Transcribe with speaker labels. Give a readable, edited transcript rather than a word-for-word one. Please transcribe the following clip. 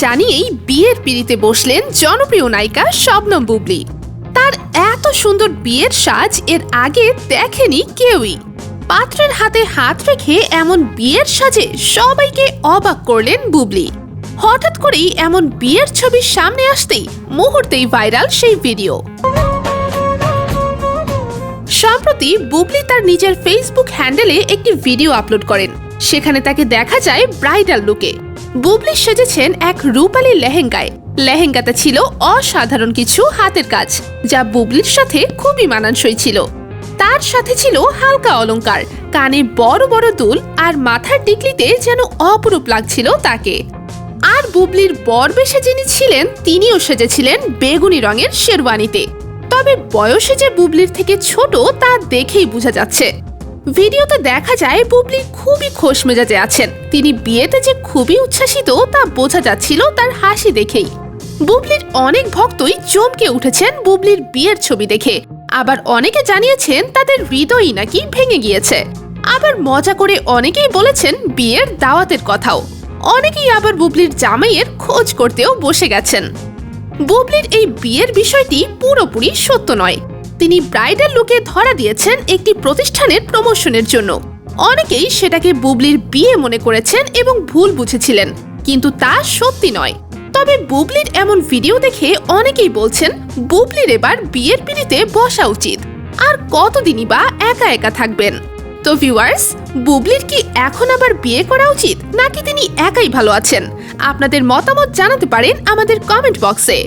Speaker 1: জানিয়েই বিয়ের পিঁড়িতে বসলেন জনপ্রিয় নায়িকা শবনম বুবলী। তার এত সুন্দর বিয়ের সাজ এর আগে দেখেনি কেউই। পাত্রের হাতে হাত রেখে এমন বিয়ের সাজে সবাইকে অবাক করলেন বুবলী। হঠাৎ করেই এমন বিয়ের ছবি সামনে আসতেই মুহূর্তেই ভাইরাল সেই ভিডিও। সম্প্রতি বুবলী তার নিজের ফেসবুক হ্যান্ডেলে একটি ভিডিও আপলোড করেন। সেখানে তাকে দেখা যায় ব্রাইডাল লুকে। বুবলী সেজেছেন এক রূপালী লেহেঙ্গায়। লেহেঙ্গাতে ছিল অসাধারণ কিছু হাতের কাজ, যা বুবলীর সাথে খুবই মানানসই ছিল। তার সাথে ছিল হালকা অলংকার, কানে বড় বড় দুল আর মাথার টিকলিতে যেন অপরূপ লাগছিল তাকে। আর বুবলীর বর বেশে যিনি ছিলেন তিনিও সেজেছিলেন বেগুনি রঙের শেরওয়ানিতে। তবে বয়সে যে বুবলীর থেকে ছোট তা দেখেই বোঝা যাচ্ছে। ভিডিওতে দেখা যায় বুবলী খুবই খোশ মেজাজে আছেন। তিনি বিয়েতে যে খুবই উচ্ছ্বাসিত তা বোঝা যাচ্ছিল তার হাসি দেখেই। বুবলীর অনেক ভক্তই চমকে উঠেছেন বুবলীর বিয়ের ছবি দেখে। আবার অনেকে জানিয়েছেন তাদের হৃদয়ই নাকি ভেঙে গিয়েছে। আবার মজা করে অনেকেই বলেছেন বিয়ের দাওয়াতের কথাও। অনেকেই আবার বুবলীর জামাইয়ের খোঁজ করতেও বসে গেছেন। বুবলীর এই বিয়ের বিষয়টি পুরোপুরি সত্য নয়। তিনি ব্রাইডাল লুকে ধরা দিয়েছেন একটি প্রতিষ্ঠানের প্রমোশনের জন্য। অনেকেই সেটাকে বুবলীর বিয়ে মনে করেছেন এবং ভুল বুঝেছিলেন, কিন্তু তা সত্যি নয়। তবে বুবলীর এমন ভিডিও দেখে অনেকেই বলছেন বুবলীর এবার বিয়ের পিঁড়িতে বসা উচিত। আর কতদিনই বা একা একা থাকবেন। তো ভিউয়ার্স, বুবলীর কি এখন আবার বিয়ে করা উচিত, নাকি তিনি একাই ভালো আছেন? আপনাদের মতামত জানাতে পারেন আমাদের কমেন্ট বক্সে।